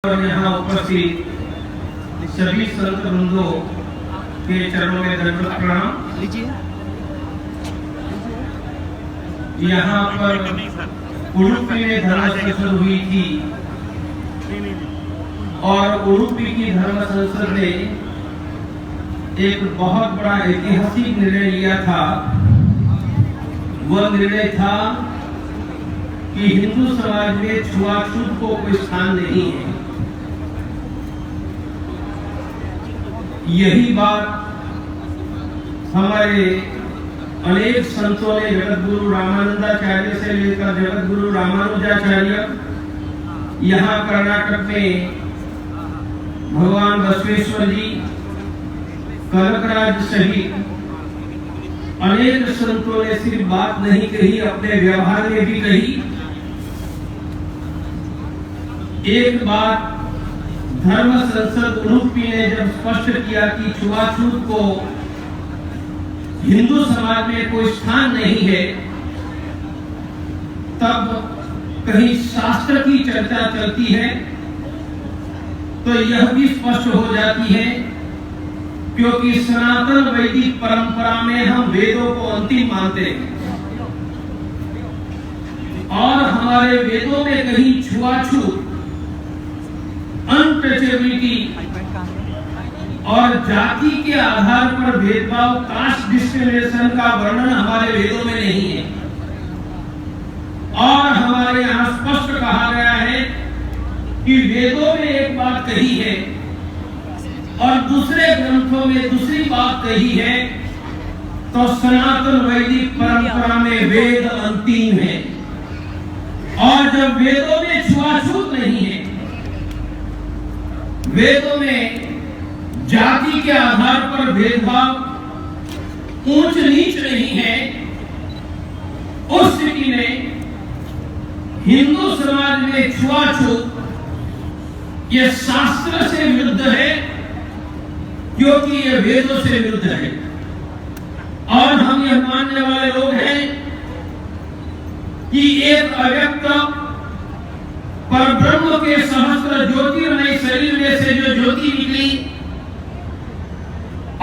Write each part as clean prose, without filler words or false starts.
और यहाँ उपस्थित सभी संत बंधुओं के चरणों में दंडवत प्रणाम। यहाँ पर उडुपी में धर्म संसद हुई थी और उडुपी की धर्म संसद ने एक बहुत बड़ा ऐतिहासिक निर्णय लिया था। वह निर्णय था कि हिंदू समाज में छुआछूत को कोई स्थान नहीं है। यही बात हमारे अनेक संतों ने जगत गुरु रामानंदाचार्य से लेकर जगत गुरु रामानुजाचार्य, यहाँ कर्नाटक में भगवान बसवेश्वर जी, कनकराज सहित अनेक संतों ने सिर्फ बात नहीं कही, अपने व्यवहार में भी कही। एक बात धर्म संसद उडुपी ने जब स्पष्ट किया कि छुआछूत को हिंदू समाज में कोई स्थान नहीं है, तब कहीं शास्त्र की चर्चा चलती है तो यह भी स्पष्ट हो जाती है, क्योंकि सनातन वैदिक परंपरा में हम वेदों को अंतिम मानते हैं और हमारे वेदों में कहीं छुआछूत, अनटचेबिलिटी और जाति के आधार पर भेदभाव, कास्ट डिस्क्रिमिनेशन का वर्णन हमारे वेदों में नहीं है। और हमारे यहाँ स्पष्ट कहा गया है कि वेदों में एक बात कही है और दूसरे ग्रंथों में दूसरी बात कही है, तो सनातन वैदिक परंपरा में वेद अंतिम है। और जब वेदों में छुआछूत नहीं है, वेदों में जाति के आधार पर भेदभाव, ऊंच नीच नहीं है, उस स्थिति में हिंदू समाज में छुआछूत ये शास्त्र से विरुद्ध है, क्योंकि ये वेदों से विरुद्ध है। और हम यह मानने वाले लोग हैं कि एक अव्यक्त पर ब्रह्म के सहस्त्र ज्योतिर्मय शरीर में से जो ज्योति निकली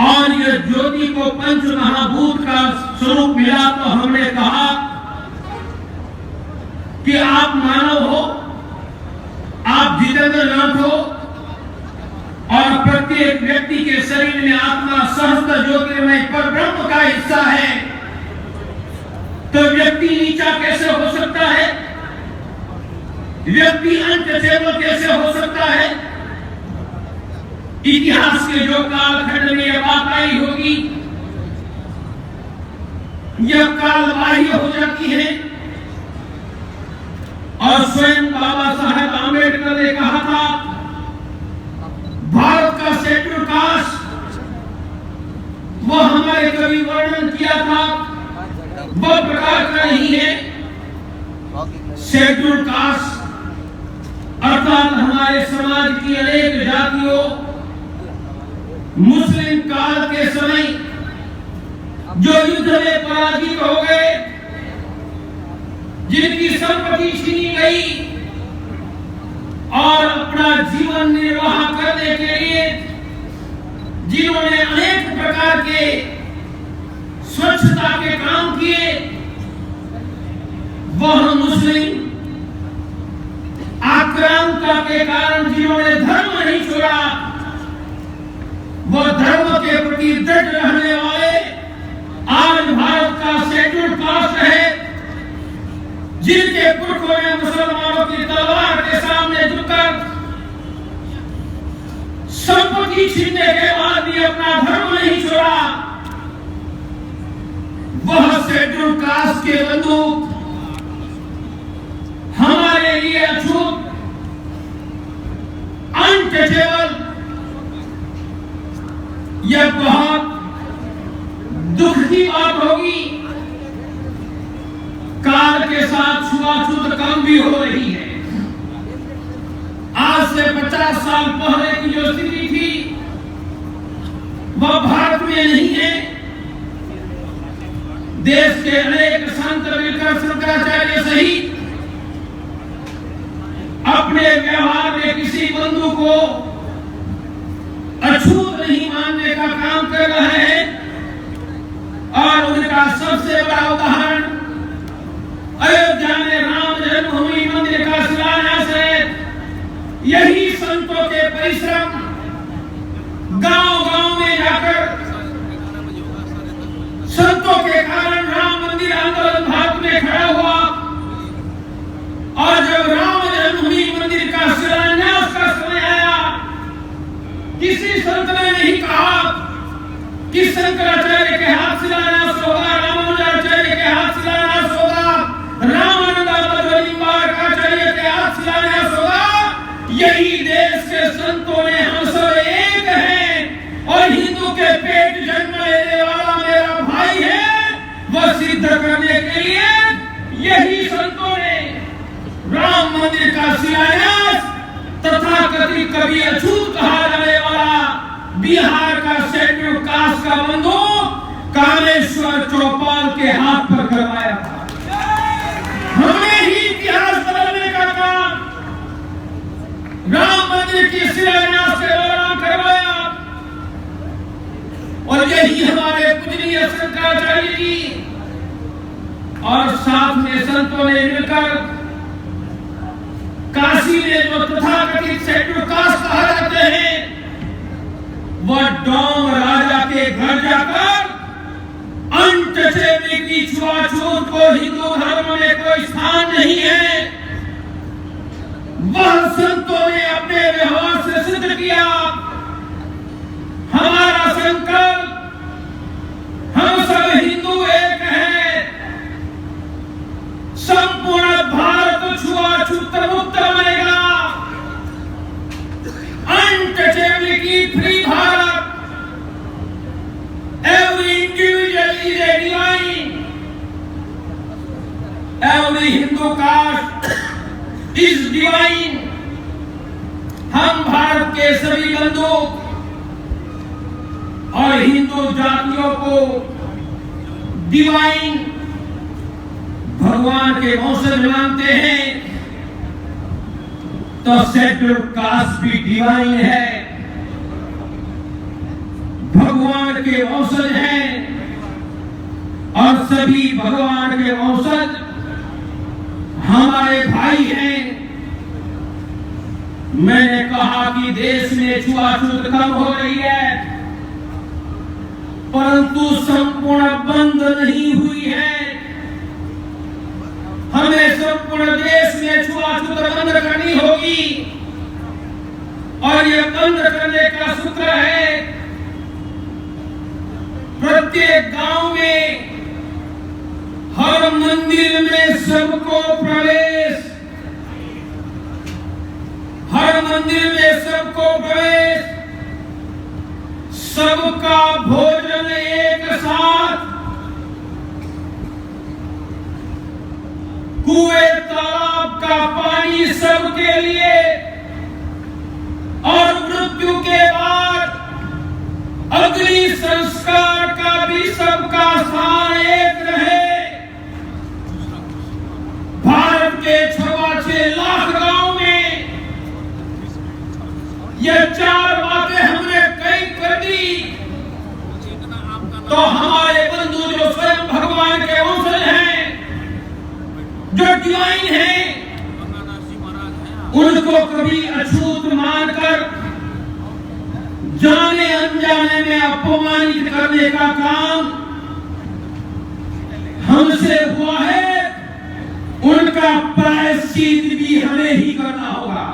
और यह ज्योति को पंच महाभूत का स्वरूप मिला, तो हमने कहा कि आप मानव हो, आप जितेंद्र नाथ हो और प्रत्येक व्यक्ति के शरीर में आत्मा सहस्त्र ज्योतिर्मय पर ब्रह्म का हिस्सा है, तो व्यक्ति नीचा कैसे हो सकता है? व्यक्ति अनटचेबल कैसे हो सकता है? इतिहास के जो कालखंड में यह बात आई होगी, यह काल बाह्य हो जाती है। और स्वयं बाबा साहेब आंबेडकर ने कहा था, भारत का शेड्यूल कास्ट, वो हमारे कभी वर्णन किया था, वह प्रकार का नहीं है। शेड्यूल कास्ट अर्थात हमारे समाज की अनेक जातियों, मुस्लिम काल के समय जो युद्ध में पराजित हो गए, जिनकी संपत्ति छीनी गई और अपना जीवन निर्वाह करने के लिए जिन्होंने अनेक प्रकार के स्वच्छता के काम किए, वह मुस्लिम आक्रांता के कारण जिन्होंने धर्म नहीं छोड़ा, वह धर्म के प्रति दृढ़ रहने वाले आज भारत का शेड्यूल कास्ट है, जिनके पुरखों ने मुसलमानों की तलवार के सामने झुककर संपत्ति छीनने के बाद भी अपना धर्म नहीं छोड़ा। वह शेड्यूल कास्ट के बंदूक हमारे लिए अछूत, अनटचेबल, यह बहुत दुख की बात होगी। काल के साथ छुआछूत कम भी हो रही है। आज से 50 साल पहले की जो स्थिति थी, वह भारत में नहीं है। देश के अनेक संत मिलकर शंकराचार्य सहित अपने व्यवहार में किसी बंधु सबसे बड़ा उदाहरण अयोध्या में राम जन्मभूमि मंदिर का शिलान्यास है। यही संतों के परिश्रम, गांव-गांव में जाकर संतों के कारण राम मंदिर आंदोलन भारत में खड़ा हुआ। और जब राम जन्मभूमि मंदिर का शिलान्यास का समय आया, किसी संत ने नहीं कहा कि शंकराचार्य के हाथ शिलान्यास होगा, रामानुजाचार्य के हाथ शिलान्यास होगा, रामानंदाचार्य के हाथ शिलान्यास होगा। यही देश के संतों ने हम सब एक हैं और हिंदू के पेट जन्म लेने वाला मेरा भाई है, वह सिद्ध करने के लिए यही संतों ने राम मंदिर का शिलान्यास तथा कभी अछूत कहा जाने वाला बिहार का शेड्यूल कास्ट का बंधु कामेश्वर चौपाल के हाथ पर करवाया था। हमने ही इतिहास बदलने का काम राम मंदिर की शिलान्यास के दौरान करवाया। और यही हमारे पूजनीय शंकराचार्य जी और साथ में संतों ने मिलकर काशी में जो तथाकथित शेड्यूल कास्ट कहा जाते हैं, वह डोम राजा के घर जाकर अनटचेबल की छुआछूत को हिंदू धर्म में कोई स्थान नहीं है, वह संतों ने अपने व्यवहार से सिद्ध किया। हमारा संकल्प, हम सब हिंदू एक हैं, संपूर्ण भारत छुआछूत मुक्त बनेगा, untouchability free Bharat, every individual is a divine, every Hindu caste is divine। हम भारत के सभी बंधु और हिंदू जातियों को डिवाइन, भगवान के वंशज मानते हैं, तो शेड्यूल कास्ट भी डिवाइन है, भगवान के वंशज हैं और सभी भगवान के वंशज हमारे भाई हैं। मैंने कहा कि देश में छुआछूत कम हो रही है, परंतु संपूर्ण बंद नहीं हुई है। हमें संपूर्ण देश में छुआछूत बंद करनी होगी और यह बंद करने का सूत्र है प्रत्येक गांव में, हर मंदिर में सबको प्रवेश, हर मंदिर में सबको प्रवेश, सबका भोजन एक साथ, कुएं तालाब का पानी सबके लिए, और मृत्यु के बाद अग्नि संस्कार का भी सबका स्थान एक रहे। भारत के 6.25 लाख गांव में ये 4 बातें हमने कई कर दी, तो हमारे बंधु जो स्वयं भगवान के वंशज हैं, जो डिवाइन हैं, उनको कभी अछूत मानकर जाने अनजाने में अपमानित करने का काम हमसे हुआ है, उनका प्रायश्चित भी हमें ही करना होगा।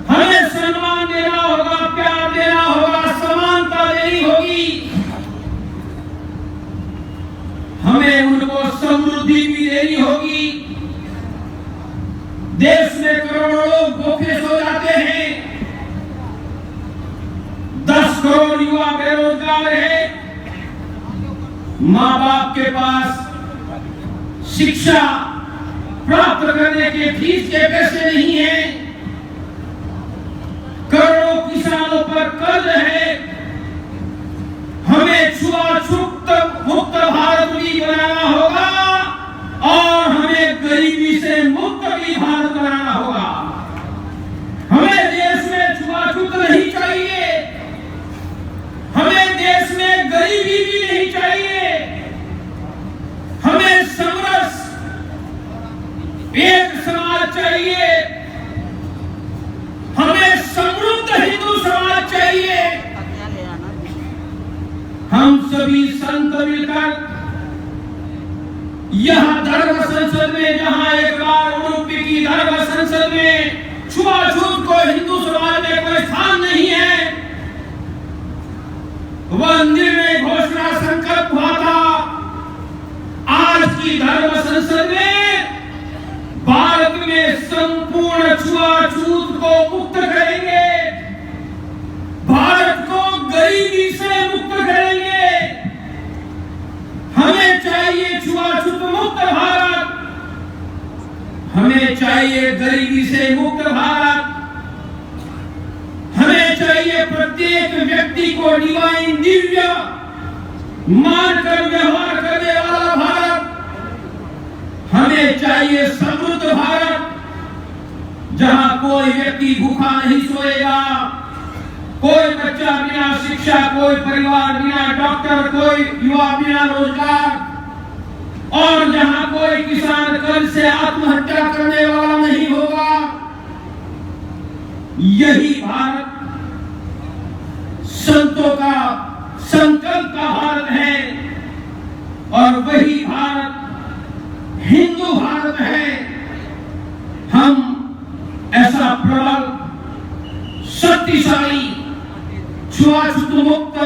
हमें सम्मान देना होगा, प्यार देना होगा, समानता देनी होगी, हमें उनको समृद्धि भी देनी होगी। देश में करोड़ों लोग भूखे सो जाते हैं, 10 करोड़ युवा बेरोजगार है, माँ बाप के पास शिक्षा प्राप्त करने के फीस के पैसे नहीं है, करोड़ों किसानों पर कर्ज है। हमें छुआछूत मुक्त भारत भी बनाना होगा और हमें गरीबी से मुक्त भी भारत बनाना होगा। हमें देश में छुआछूत नहीं चाहिए, हमें देश में गरीबी भी नहीं चाहिए, एक समाज चाहिए, हमें समृद्ध हिंदू समाज चाहिए। हम सभी संत मिलकर यह धर्म संसद में, जहां एक बार उड़ुपी की धर्म संसद में छुआछूत को हिंदू समाज में कोई स्थान नहीं है, वह निर्णय घोषणा संकल्प हुआ था। आज की धर्म संसद में भारत में संपूर्ण छुआछूत को मुक्त करेंगे, भारत को गरीबी से मुक्त करेंगे। हमें चाहिए छुआछूत मुक्त भारत, हमें चाहिए गरीबी से मुक्त भारत, हमें चाहिए प्रत्येक व्यक्ति को डिवाइन दिव्य मानकर व्यवहार करने वाला भारत, हमें चाहिए समृद्ध भारत जहां कोई व्यक्ति भूखा नहीं सोएगा, कोई बच्चा बिना शिक्षा, कोई परिवार बिना डॉक्टर, कोई युवा बिना रोजगार, और जहां कोई किसान कर्ज से आत्महत्या करने वाला नहीं होगा। यही भारत संतों का संकल्प का भारत है, और वही भारत हिंदू भारत है। हम ऐसा प्रबल, शक्तिशाली, छुआछूत मुक्त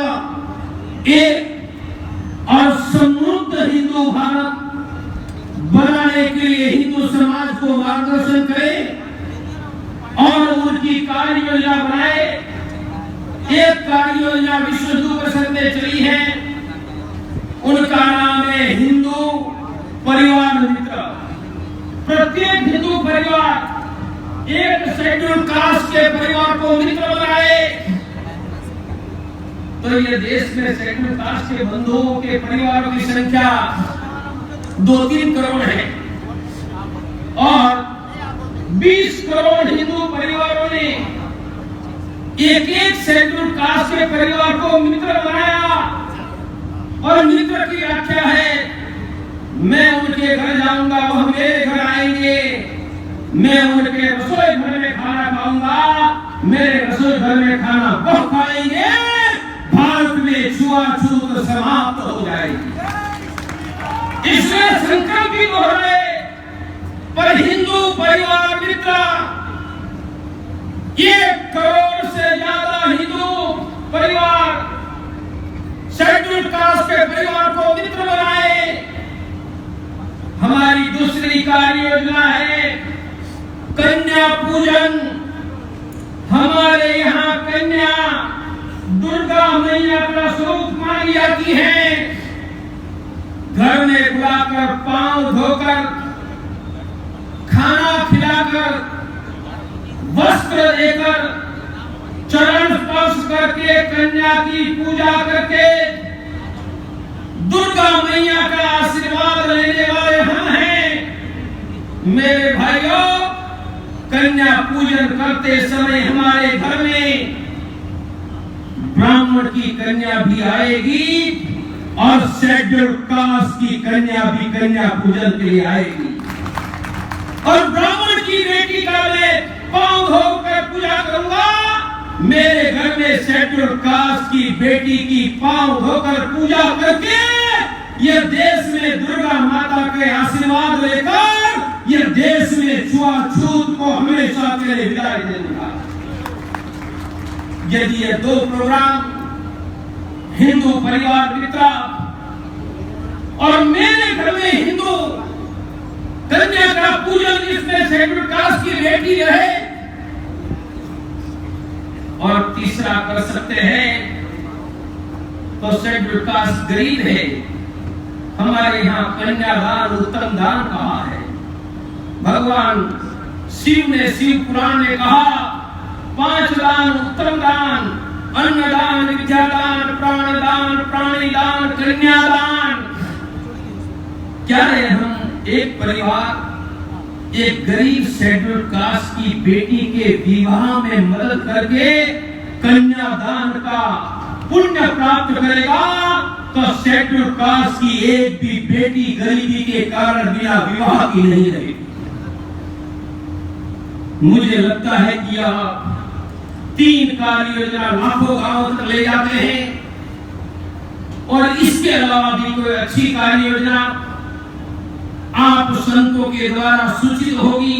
एक और समृद्ध हिंदू भारत बनाने के लिए हिंदू समाज को मार्गदर्शन करें और उनकी कार्य योजना बनाए। एक कार्य योजना विश्व हिंदू परिषद में चली है, उनका नाम है हिंदू परिवार मित्र। प्रत्येक हिंदू परिवार एक शेड्यूल कास्ट के परिवार को मित्र बनाए, तो ये देश में शेड्यूल कास्ट के बंधुओं के परिवारों की संख्या 2-3 करोड़ है, और 20 करोड़ हिंदू परिवारों ने एक एक शेड्यूल कास्ट के परिवार को मित्र बनाया। और मित्र की व्याख्या है, मैं उनके घर जाऊंगा, वह मेरे घर आएंगे, मैं उनके रसोई घर में खाना खाऊंगा, मेरे रसोई घर में खाना वह खाएंगे। भारत में छुआछूत समाप्त हो जाएगी। इसलिए संकल्प भी दोहराए, पर हिंदू परिवार मित्र 1 करोड़ से ज्यादा हिंदू परिवार शेड्यूल कास्ट के परिवार को मित्र बनाए। हमारी दूसरी कार्य योजना है कन्या पूजन। हमारे यहाँ कन्या दुर्गा मैया का स्वरूप मानी जाती है। घर में बुलाकर, पांव धोकर, खाना खिलाकर, वस्त्र देकर, चरण स्पर्श करके, कन्या की पूजा करके दुर्गा मैया का आशीर्वाद लेने वाले हम हैं। मेरे भाइयों, कन्या पूजन करते समय हमारे घर में ब्राह्मण की कन्या भी आएगी और शेड्यूल कास्ट की कन्या भी कन्या पूजन के लिए आएगी। और ब्राह्मण की बेटी का मैं पांव धोकर पूजा करूंगा, मेरे घर में शेड्यूल कास्ट की बेटी की पांव धोकर पूजा करके यह देश में दुर्गा माता के आशीर्वाद लेकर यह देश में छुआछूत को हमेशा के लिए विदाई दे दूंगा। यदि ये 2 प्रोग्राम हिंदू परिवार मित्र और मेरे घर में हिंदू कन्या का पूजन, इसमें शेड्यूल कास्ट की बेटी रहे, और तीसरा कर सकते हैं तो शेड्यूल कास्ट गरीब है, हमारे यहाँ कन्यादान उत्तम दान कहा है। भगवान शिव ने, शिव पुराण में कहा 5 दान उत्तम दान, अन्नदान, विद्यादान, प्राणदान, प्राणीदान, कन्यादान। क्या है, हम एक परिवार एक गरीब शेड्यूल कास्ट की बेटी के विवाह में मदद करके कन्यादान का पुण्य प्राप्त करेगा, तो शेड्यूल कास्ट की एक भी बेटी गरीबी के कारण बिना विवाह की नहीं रहेगी। मुझे लगता है कि यह 3 कार्य योजना लाखों गांवों तक ले जाते हैं और इसके अलावा भी कोई अच्छी कार्य योजना आप संतों के द्वारा सूचित होगी।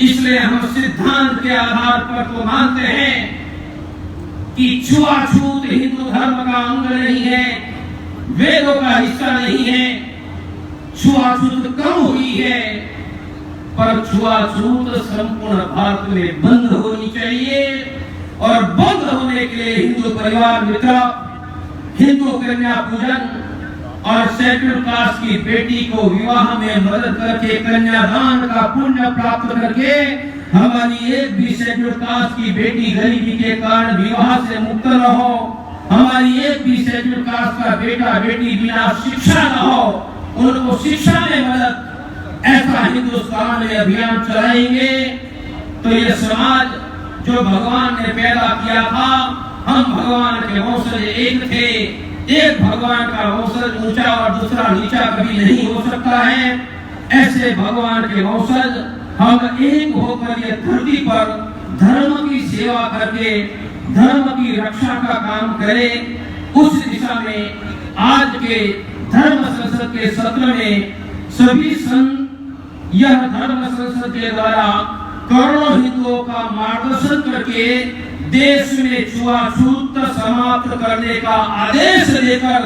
इसलिए हम सिद्धांत के आधार पर तो मानते हैं कि छुआछूत हिंदू धर्म का अंग नहीं है, वेदों का हिस्सा नहीं है। छुआछूत कम हुई है, पर छुआछूत संपूर्ण भारत में बंद होनी चाहिए और बंद होने के लिए हिंदू परिवार मित्र, हिंदू कन्या पूजन और शेड्यूल कास्ट की बेटी को विवाह में मदद करके कन्यादान का पुण्य प्राप्त करके हमारी एक भी शेड्यूल कास्ट की बेटी गरीबी के कारण विवाह से मुक्त न हो, हमारी एक भी शेड्यूल कास्ट का बेटा बेटी बिना शिक्षा न हो, उनको शिक्षा में मदद, ऐसा हिंदुस्तान में अभियान चलाएंगे तो ये समाज जो भगवान ने पैदा किया था, हम भगवान के वंशज एक थे, एक भगवान का वंशज ऊंचा और दूसरा नीचा कभी नहीं हो सकता है। ऐसे भगवान के वंशज हम एक होकर ये धरती पर धर्म की सेवा करके धर्म की रक्षा का काम करें। उस दिशा में आज के धर्म संसद के सत्र में सभी संत यह धर्म संसद के द्वारा करोड़ों हिंदुओं का मार्गदर्शन करके देश में छुआछूत समाप्त करने का आदेश देकर,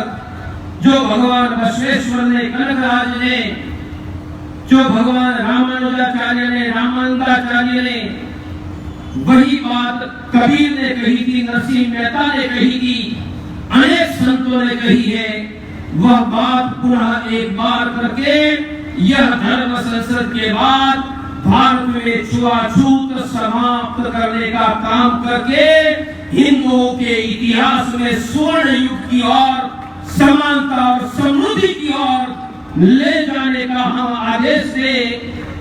जो भगवान बसवेश्वर ने, कनकराज ने, जो भगवान रामानुजाचार्य ने, रामानंदाचार्य ने, वही बात कबीर ने कही थी, नरसिंह मेहता ने कही थी, अनेक संतों ने कही है, वह बात पुनः एक बार करके यह धर्म संसद के बाद भारत में छुआछूत समाप्त करने का काम करके हिंदुओं के इतिहास में स्वर्ण युग की ओर, समानता और समृद्धि की ओर ले जाने का हम आदेश से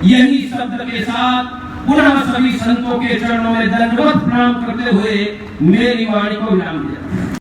यही शब्द के साथ पुनः सभी संतों के चरणों में दंडवत प्रणाम करते हुए मेरी वाणी को विराम दिया।